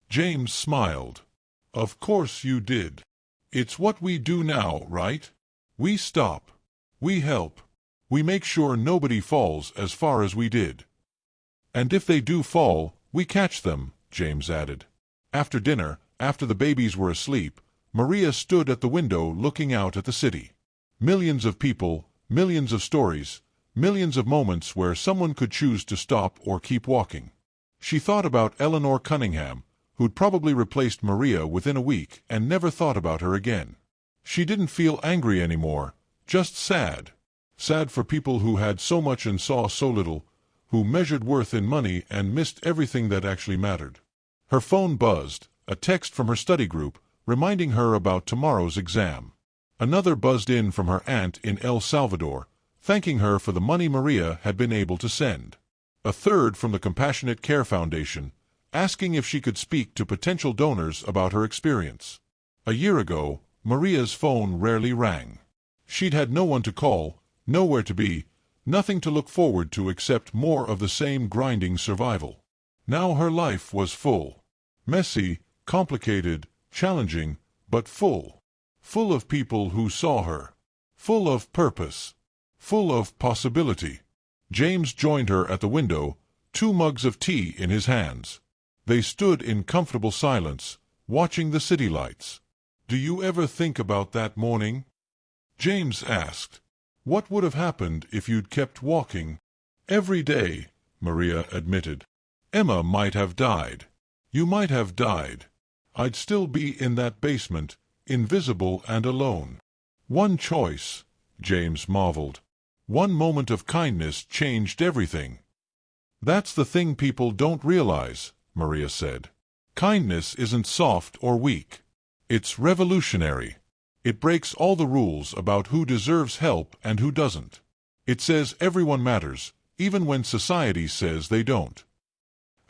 James smiled. "Of course you did. It's what we do now, right? We stop. We help. We make sure nobody falls as far as we did. And if they do fall, we catch them," James added. After dinner, after the babies were asleep, Maria stood at the window looking out at the city. Millions of people, millions of stories, millions of moments where someone could choose to stop or keep walking. She thought about Eleanor Cunningham, who'd probably replaced Maria within a week and never thought about her again. She didn't feel angry anymore, just sad. Sad for people who had so much and saw so little, who measured worth in money and missed everything that actually mattered. Her phone buzzed, a text from her study group, reminding her about tomorrow's exam. Another buzzed in from her aunt in El Salvador, thanking her for the money Maria had been able to send. A third from the Compassionate Care Foundation, asking if she could speak to potential donors about her experience. A year ago, Maria's phone rarely rang. She'd had no one to call, nowhere to be, nothing to look forward to except more of the same grinding survival. Now her life was full. Messy, complicated, challenging, but full. Full of people who saw her. Full of purpose. Full of possibility. James joined her at the window, 2 mugs of tea in his hands. They stood in comfortable silence, watching the city lights. "Do you ever think about that morning?" James asked. "What would have happened if you'd kept walking?" "Every day," Maria admitted. "Emma might have died. You might have died. I'd still be in that basement, invisible and alone." "One choice," James marveled. "One moment of kindness changed everything." "That's the thing people don't realize," Maria said. "Kindness isn't soft or weak. It's revolutionary. It breaks all the rules about who deserves help and who doesn't. It says everyone matters, even when society says they don't."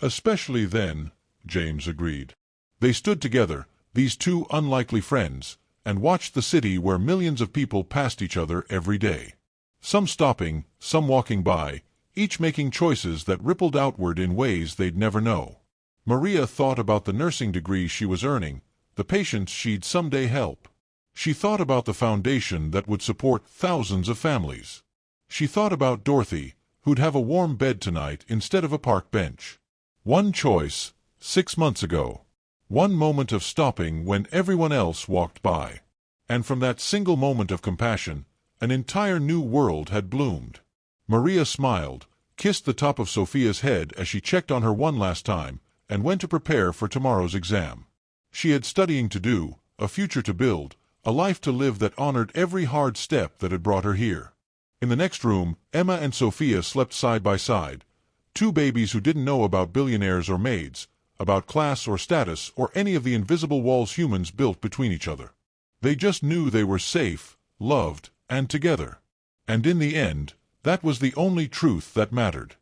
"Especially then," James agreed. They stood together, these 2 unlikely friends, and watched the city where millions of people passed each other every day. Some stopping, some walking by, each making choices that rippled outward in ways they'd never know. Maria thought about the nursing degree she was earning, the patients she'd someday help. She thought about the foundation that would support thousands of families. She thought about Dorothy, who'd have a warm bed tonight instead of a park bench. One choice, 6 months ago. One moment of stopping when everyone else walked by. And from that single moment of compassion, an entire new world had bloomed. Maria smiled, kissed the top of Sophia's head as she checked on her one last time, and went to prepare for tomorrow's exam. She had studying to do, a future to build, a life to live that honored every hard step that had brought her here. In the next room, Emma and Sophia slept side by side, 2 babies who didn't know about billionaires or maids, about class or status or any of the invisible walls humans built between each other. They just knew they were safe, loved, and together. And in the end, that was the only truth that mattered.